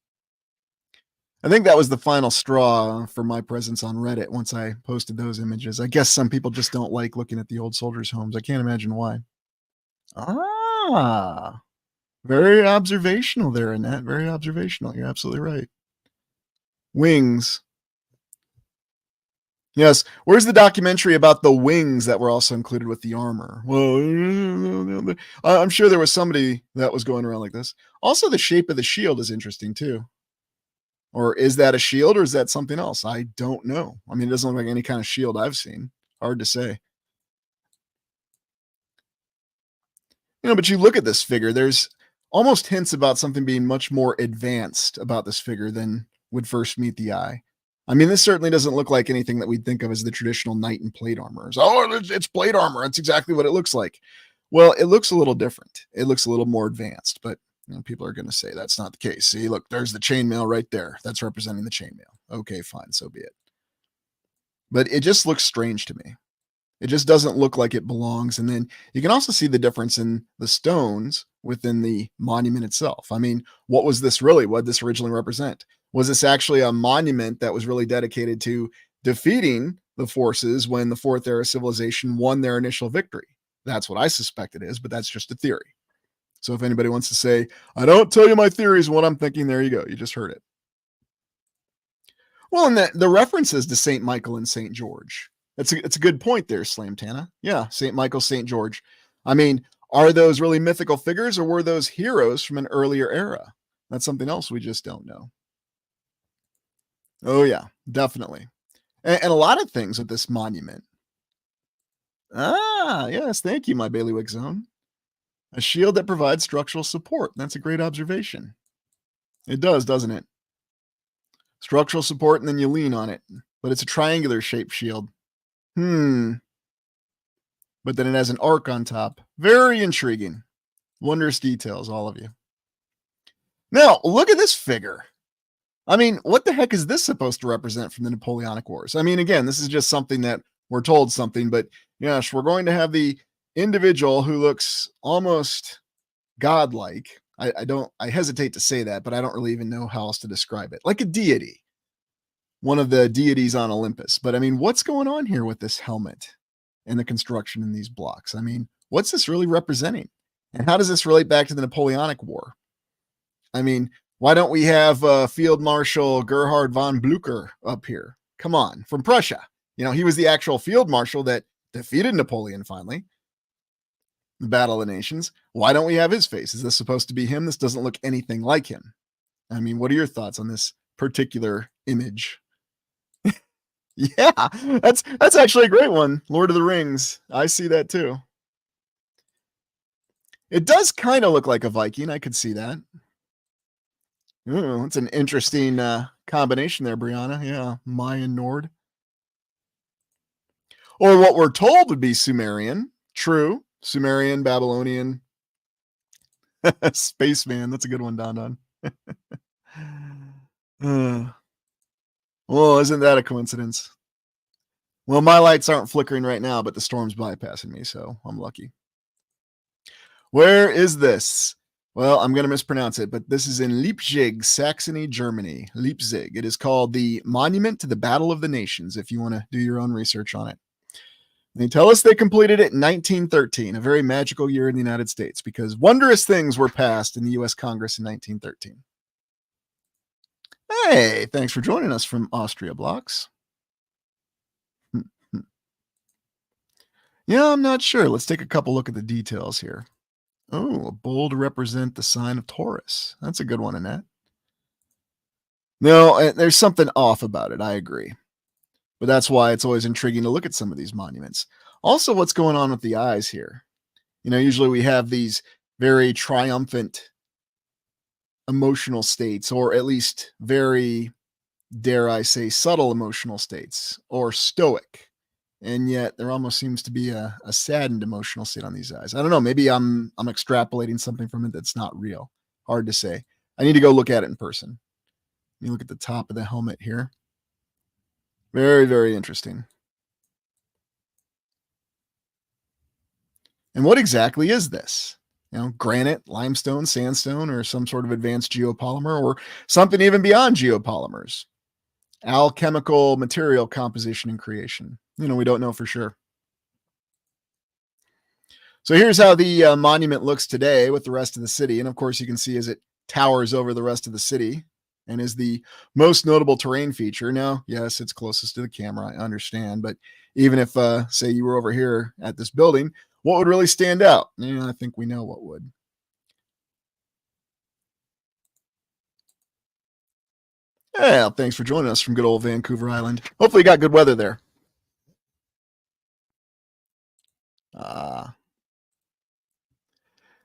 I think that was the final straw for my presence on Reddit once I posted those images. I guess some people just don't like looking at the old soldiers' homes. I can't imagine why. Ah, very observational there, Annette. Very observational. You're absolutely right. Wings. Yes. Where's the documentary about the wings that were also included with the armor? Well, I'm sure there was somebody that was going around like this. Also, the shape of the shield is interesting too. Or is that a shield or is that something else? I don't know. I mean, it doesn't look like any kind of shield I've seen. Hard to say. But you look at this figure, there's almost hints about something being much more advanced about this figure than would first meet the eye. I mean, this certainly doesn't look like anything that we'd think of as the traditional knight in plate armor. Oh, it's plate armor. That's exactly what it looks like. Well, it looks a little different. It looks a little more advanced, but people are going to say that's not the case. See, look, there's the chainmail right there. That's representing the chainmail. Okay, fine, so be it. But it just looks strange to me. It just doesn't look like it belongs. And then you can also see the difference in the stones within the monument itself. I mean, what was this really? What did this originally represent? Was this actually a monument that was really dedicated to defeating the forces when the Fourth Era civilization won their initial victory? That's what I suspect it is, but that's just a theory. So if anybody wants to say, I don't tell you my theories and what I'm thinking, there you go. You just heard it. Well, and the references to St. Michael and St. George. It's a good point there, Slam Tana. Yeah, St. Michael, St. George. I mean, are those really mythical figures or were those heroes from an earlier era? That's something else we just don't know. Oh, yeah, definitely. And a lot of things with this monument. Ah, yes, thank you, my bailiwick zone. A shield that provides structural support. That's a great observation. It does, doesn't it? Structural support, and then you lean on it. But it's a triangular shaped shield. But then it has an arc on top. Very intriguing. Wondrous details, all of you. Now, look at this figure. I mean, what the heck is this supposed to represent from the Napoleonic Wars? I mean, again, this is just something that we're told something, but yes, we're going to have the individual who looks almost godlike. I hesitate to say that, but I don't really even know how else to describe it. Like a deity. One of the deities on Olympus. But I mean, what's going on here with this helmet and the construction in these blocks? I mean, what's this really representing? And how does this relate back to the Napoleonic War? I mean, why don't we have Field Marshal Gerhard von Blücher up here? Come on, from Prussia. He was the actual field marshal that defeated Napoleon finally. The Battle of the Nations. Why don't we have his face? Is this supposed to be him? This doesn't look anything like him. I mean, what are your thoughts on this particular image? Yeah, that's actually a great one. Lord of the Rings. I see that too. It does kind of look like a Viking. I could see that. Ooh, it's an interesting combination there, Brianna. Yeah, Mayan Nord. Or what we're told would be Sumerian. True. Sumerian, Babylonian. Spaceman. That's a good one, Don Don. Well, isn't that a coincidence? Well, my lights aren't flickering right now, but the storm's bypassing me, so I'm lucky. Where is this? Well, I'm going to mispronounce it, but this is in Leipzig, Saxony, Germany. Leipzig. It is called the Monument to the Battle of the Nations, if you want to do your own research on it. They tell us they completed it in 1913, a very magical year in the United States, because wondrous things were passed in the U.S. Congress in 1913. Hey, thanks for joining us from Austria Blocks. Yeah, I'm not sure. Let's take a couple look at the details here. Oh, a bull to represent the sign of Taurus. That's a good one, Annette. No, there's something off about it. I agree. But that's why it's always intriguing to look at some of these monuments. Also, what's going on with the eyes here? Usually we have these very triumphant emotional states, or at least very, dare I say, subtle emotional states, or stoic. And yet there almost seems to be a saddened emotional state on these eyes. I don't know. Maybe I'm extrapolating something from it that's not real. Hard to say. I need to go look at it in person. You look at the top of the helmet here. Very, very interesting. And what exactly is this? Granite, limestone, sandstone, or some sort of advanced geopolymer, or something even beyond geopolymers. Alchemical material composition and creation. We don't know for sure. So here's how the monument looks today with the rest of the city. And of course, you can see as it towers over the rest of the city and is the most notable terrain feature. Now, yes, it's closest to the camera, I understand. But even if, say, you were over here at this building, what would really stand out? I think we know what would. Yeah, thanks for joining us from good old Vancouver Island. Hopefully you got good weather there.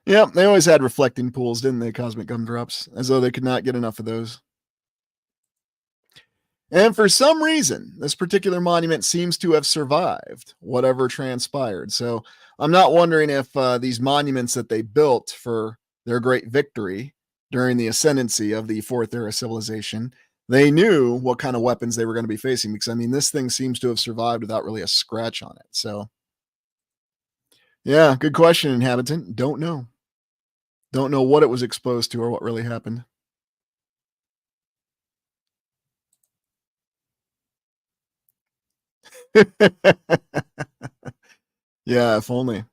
Yep, they always had reflecting pools, didn't they, cosmic gumdrops? As though they could not get enough of those. And for some reason, this particular monument seems to have survived whatever transpired. So I'm not wondering if these monuments that they built for their great victory during the ascendancy of the Fourth Era civilization, they knew what kind of weapons they were going to be facing. Because, I mean, this thing seems to have survived without really a scratch on it. So, yeah, good question, inhabitant. Don't know. Don't know what it was exposed to or what really happened. Yeah, if only.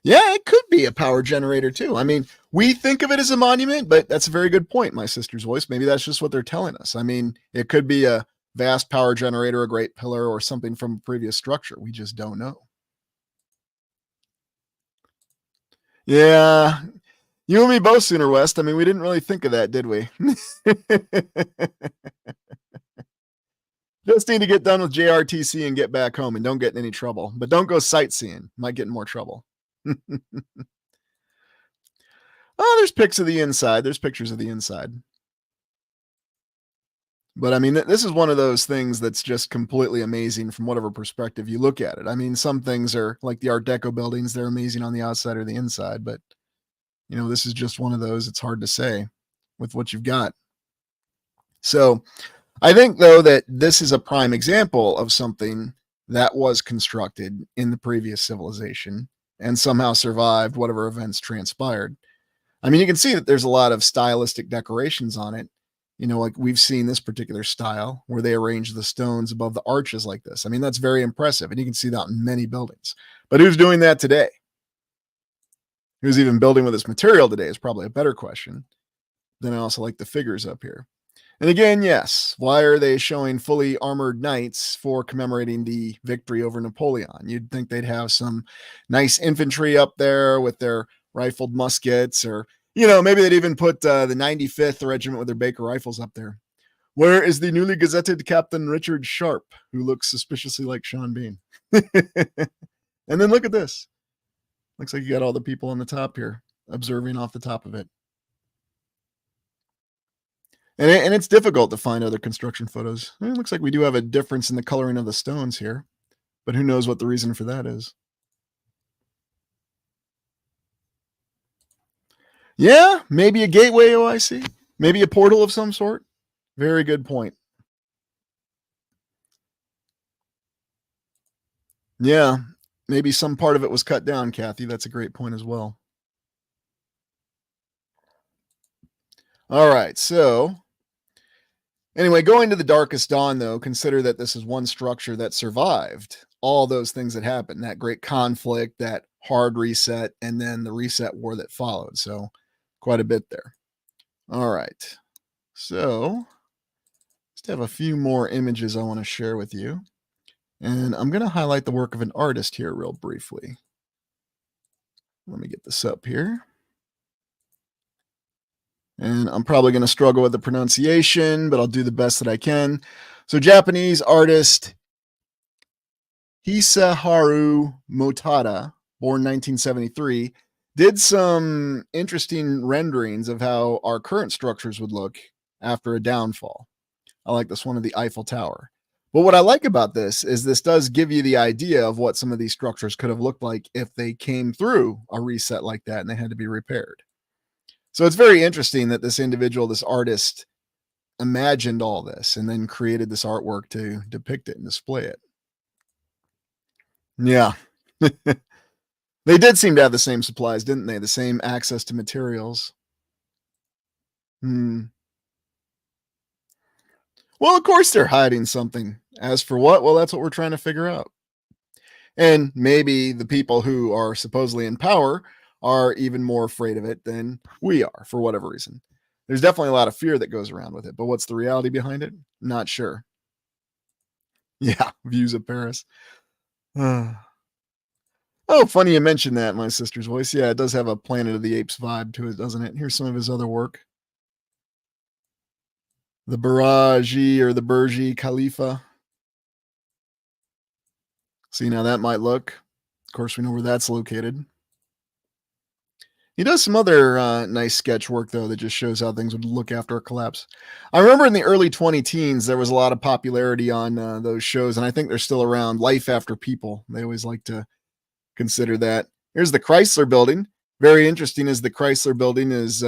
Yeah, it could be a power generator too. I mean, we think of it as a monument, but that's a very good point, my sister's voice. Maybe that's just what they're telling us. I mean, it could be a vast power generator, a great pillar, or something from a previous structure. We just don't know. Yeah, you and me both, Sooner West. I mean, we didn't really think of that, did we? Just need to get done with JRTC and get back home and don't get in any trouble. But don't go sightseeing. Might get in more trouble. Oh, there's pics of the inside. There's pictures of the inside. But I mean, this is one of those things that's just completely amazing from whatever perspective you look at it. I mean, some things are like the Art Deco buildings, they're amazing on the outside or the inside. But, this is just one of those. It's hard to say with what you've got. So I think, though, that this is a prime example of something that was constructed in the previous civilization and somehow survived whatever events transpired. I mean, you can see that there's a lot of stylistic decorations on it. Like we've seen this particular style where they arrange the stones above the arches like this. I mean, that's very impressive. And you can see that in many buildings. But who's doing that today? Who's even building with this material today is probably a better question. Then I also like the figures up here. And again, yes, why are they showing fully armored knights for commemorating the victory over Napoleon? You'd think they'd have some nice infantry up there with their rifled muskets, or, maybe they'd even put the 95th Regiment with their Baker rifles up there. Where is the newly gazetted Captain Richard Sharp, who looks suspiciously like Sean Bean? And then look at this. Looks like you got all the people on the top here observing off the top of it. And it's difficult to find other construction photos. It looks like we do have a difference in the coloring of the stones here, but who knows what the reason for that is. Yeah, maybe a gateway OIC, maybe a portal of some sort. Very good point. Yeah, maybe some part of it was cut down, Kathy. That's a great point as well. All right, so anyway, going to the Darkest Dawn, though, consider that this is one structure that survived all those things that happened, that great conflict, that hard reset, and then the reset war that followed. So quite a bit there. All right. So just have a few more images I want to share with you. And I'm going to highlight the work of an artist here real briefly. Let me get this up here. And I'm probably going to struggle with the pronunciation, but I'll do the best that I can. So Japanese artist Hisaharu Motada, born 1973, did some interesting renderings of how our current structures would look after a downfall. I like this one of the Eiffel Tower. But what I like about this is this does give you the idea of what some of these structures could have looked like if they came through a reset like that and they had to be repaired. So it's very interesting that this individual, this artist, imagined all this and then created this artwork to depict it and display it. Yeah. They did seem to have the same supplies, didn't they? The same access to materials. Hmm. Well, of course they're hiding something. As for what? Well, that's what we're trying to figure out. And maybe the people who are supposedly in power are even more afraid of it than we are for whatever reason. There's definitely a lot of fear that goes around with it, but what's the reality behind it? Not sure. Yeah, views of Paris. Oh, funny you mentioned that, my sister's voice. Yeah, it does have a Planet of the Apes vibe to it, doesn't it? Here's some of his other work. The Baraji or the Burji Khalifa. See, now that might look. Of course, we know where that's located. He does some other nice sketch work though that just shows how things would look after a collapse. I remember in the early 20 teens there was a lot of popularity on those shows, and I think they're still around. Life After People. They always like to consider that. Here's the Chrysler Building. Very interesting, as the Chrysler Building is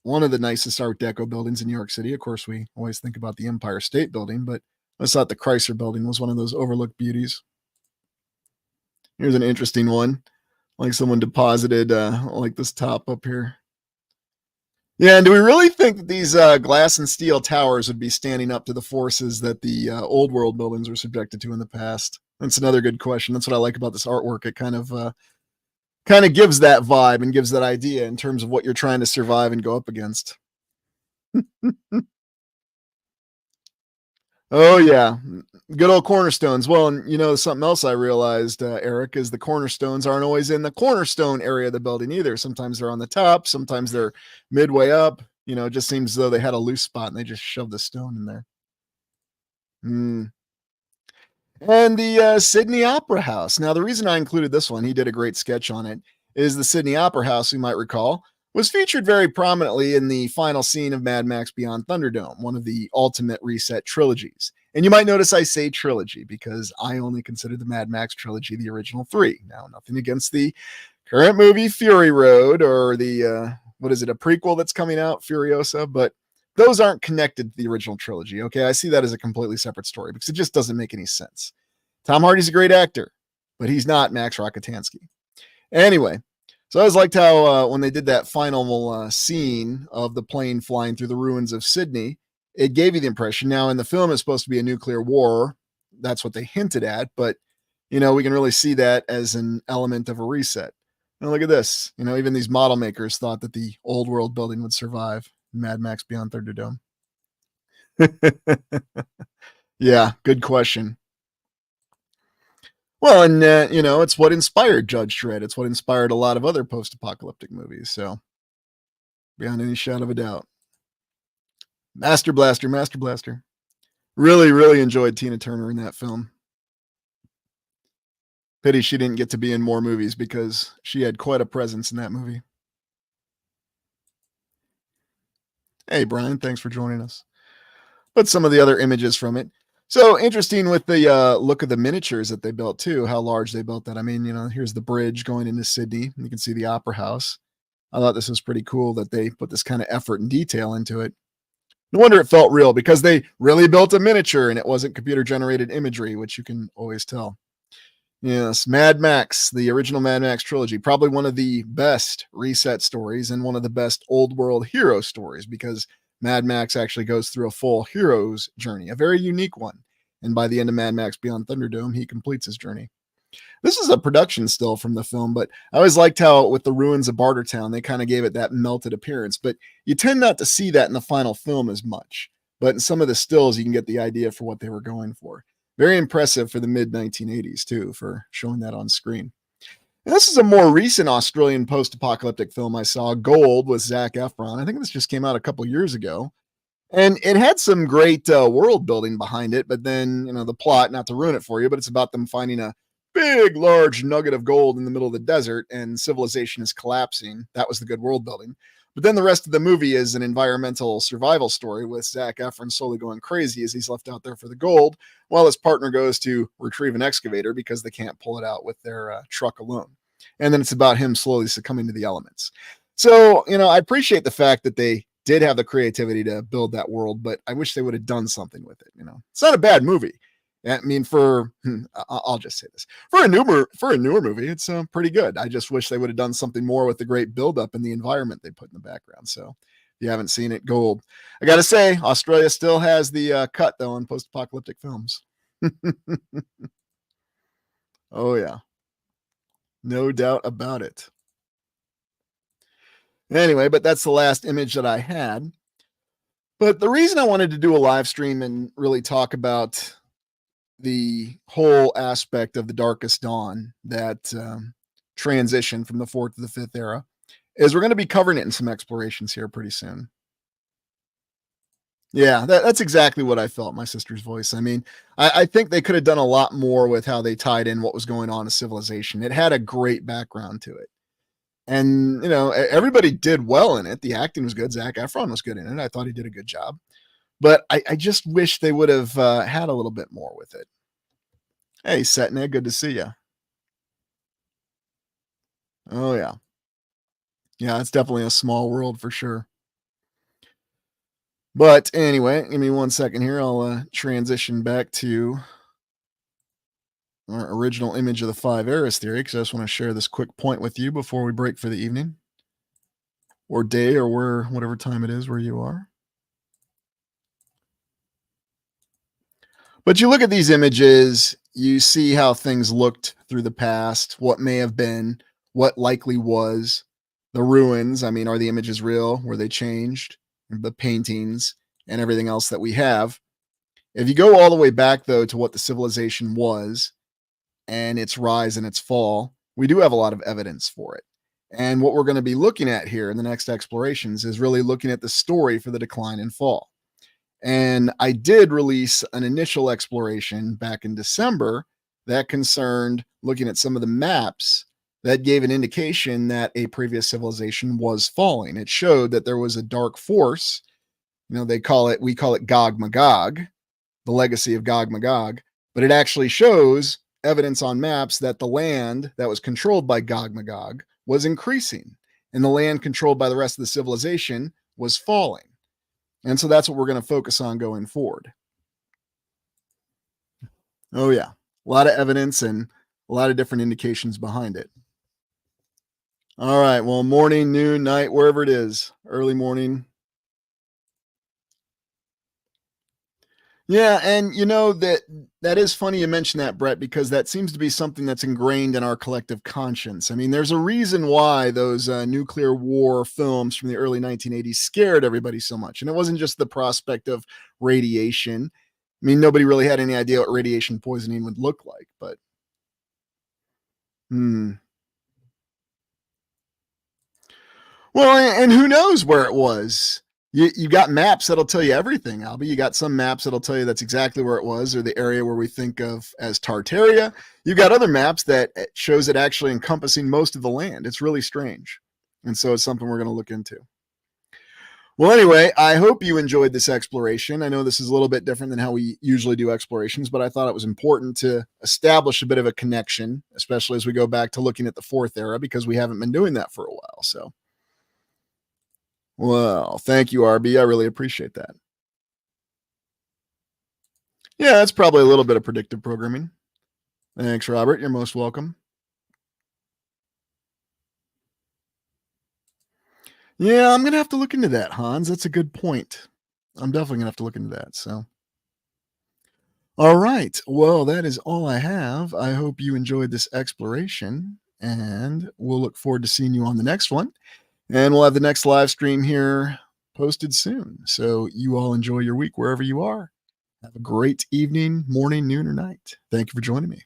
one of the nicest Art Deco buildings in New York City. Of course, we always think about the Empire State Building, but I thought the Chrysler Building was one of those overlooked beauties. Here's an interesting one, like someone deposited like this top up here. Yeah, and do we really think that these glass and steel towers would be standing up to the forces that the old world buildings were subjected to in the past? That's another good question. That's what I like about this artwork. It kind of gives that vibe and gives that idea in terms of what you're trying to survive and go up against. Oh yeah, good old cornerstones. Well, and something else I realized, Eric, is the cornerstones aren't always in the cornerstone area of the building either. Sometimes they're on the top, sometimes they're midway up. It just seems as though they had a loose spot and they just shoved the stone in there. And the Sydney Opera House. Now, the reason I included this one, he did a great sketch on it, is the Sydney Opera House, you might recall, was featured very prominently in the final scene of Mad Max Beyond Thunderdome, one of the Ultimate Reset trilogies. And you might notice I say trilogy because I only consider the Mad Max trilogy the original three. Now, nothing against the current movie Fury Road or the, what is it, a prequel that's coming out, Furiosa, but those aren't connected to the original trilogy. Okay, I see that as a completely separate story because it just doesn't make any sense. Tom Hardy's a great actor, but he's not Max Rakatansky. Anyway, so I always liked how when they did that final scene of the plane flying through the ruins of Sydney, it gave you the impression. Now, in the film, it's supposed to be a nuclear war. That's what they hinted at, but we can really see that as an element of a reset. Now, look at this. Even these model makers thought that the old world building would survive Mad Max Beyond Thunderdome. Yeah, good question. Well, and it's what inspired Judge Dredd. It's what inspired a lot of other post-apocalyptic movies. So, beyond any shadow of a doubt, Master Blaster. Really, really enjoyed Tina Turner in that film. Pity she didn't get to be in more movies because she had quite a presence in that movie. Hey, Brian, thanks for joining us. But some of the other images from it. So interesting with the look of the miniatures that they built too, how large they built that. I mean, here's the bridge going into Sydney. You can see the Opera House. I thought this was pretty cool that they put this kind of effort and detail into it. No wonder it felt real because they really built a miniature and it wasn't computer generated imagery, which you can always tell. Yes, Mad Max, the original Mad Max trilogy, probably one of the best reset stories and one of the best old world hero stories because Mad Max actually goes through a full hero's journey, a very unique one. And by the end of Mad Max Beyond Thunderdome, he completes his journey. This is a production still from the film, but I always liked how with the ruins of Bartertown, they kind of gave it that melted appearance. But you tend not to see that in the final film as much. But in some of the stills, you can get the idea for what they were going for. Very impressive for the mid 1980s, too, for showing that on screen. And this is a more recent Australian post-apocalyptic film I saw, Gold, with Zac Efron. I think this just came out a couple years ago. And it had some great world building behind it, but then, the plot, not to ruin it for you, but it's about them finding a big, large nugget of gold in the middle of the desert and civilization is collapsing. That was the good world building. But then the rest of the movie is an environmental survival story with Zac Efron slowly going crazy as he's left out there for the gold, while his partner goes to retrieve an excavator because they can't pull it out with their truck alone. And then it's about him slowly succumbing to the elements. So, I appreciate the fact that they did have the creativity to build that world, but I wish they would have done something with it. It's not a bad movie. I mean, I'll just say this for a newer movie, it's pretty good. I just wish they would have done something more with the great buildup and the environment they put in the background. So, if you haven't seen it, Gold. I got to say, Australia still has the cut though on post-apocalyptic films. Oh yeah, no doubt about it. Anyway, but that's the last image that I had. But the reason I wanted to do a live stream and really talk about the whole aspect of the Darkest Dawn, that transition from the fourth to the fifth era, is we're going to be covering it in some explorations here pretty soon. Yeah, that's exactly what I felt, my sister's voice. I mean, I think they could have done a lot more with how they tied in what was going on in Civilization. It had a great background to it. And everybody did well in it. The acting was good. Zac Efron was good in it. I thought he did a good job. But I just wish they would have had a little bit more with it. Hey, Setna, good to see you. Oh, yeah. Yeah, it's definitely a small world for sure. But anyway, give me 1 second here. I'll transition back to our original image of the 5 eras theory, because I just want to share this quick point with you before we break for the evening or day or whatever time it is where you are. But you look at these images, you see how things looked through the past, what may have been, what likely was, the ruins. I mean, are the images real? Were they changed? The paintings and everything else that we have. If you go all the way back, though, to what the civilization was and its rise and its fall, we do have a lot of evidence for it. And what we're going to be looking at here in the next explorations is really looking at the story for the decline and fall. And I did release an initial exploration back in December that concerned looking at some of the maps that gave an indication that a previous civilization was falling. It showed that there was a dark force. We call it Gog Magog, the legacy of Gog Magog, but it actually shows evidence on maps that the land that was controlled by Gog Magog was increasing, and the land controlled by the rest of the civilization was falling. And so that's what we're going to focus on going forward. Oh, yeah. A lot of evidence and a lot of different indications behind it. All right. Well, morning, noon, night, wherever it is, early morning. Yeah, and that is funny you mention that, Brett, because that seems to be something that's ingrained in our collective conscience. I mean, there's a reason why those nuclear war films from the early 1980s scared everybody so much. And it wasn't just the prospect of radiation. I mean, nobody really had any idea what radiation poisoning would look like, but well, and who knows where it was? You got maps that'll tell you everything, Albie. You got some maps that'll tell you that's exactly where it was, or the area where we think of as Tartaria. You got other maps that shows it actually encompassing most of the land. It's really strange. And so it's something we're going to look into. Well, anyway, I hope you enjoyed this exploration. I know this is a little bit different than how we usually do explorations, but I thought it was important to establish a bit of a connection, especially as we go back to looking at the 4th era, because we haven't been doing that for a while. So, well, thank you, RB. I really appreciate that. Yeah, that's probably a little bit of predictive programming. Thanks, Robert. You're most welcome. Yeah, I'm going to have to look into that, Hans. That's a good point. I'm definitely going to have to look into that. So, all right. Well, that is all I have. I hope you enjoyed this exploration, and we'll look forward to seeing you on the next one. And we'll have the next live stream here posted soon. So you all enjoy your week wherever you are. Have a great evening, morning, noon, or night. Thank you for joining me.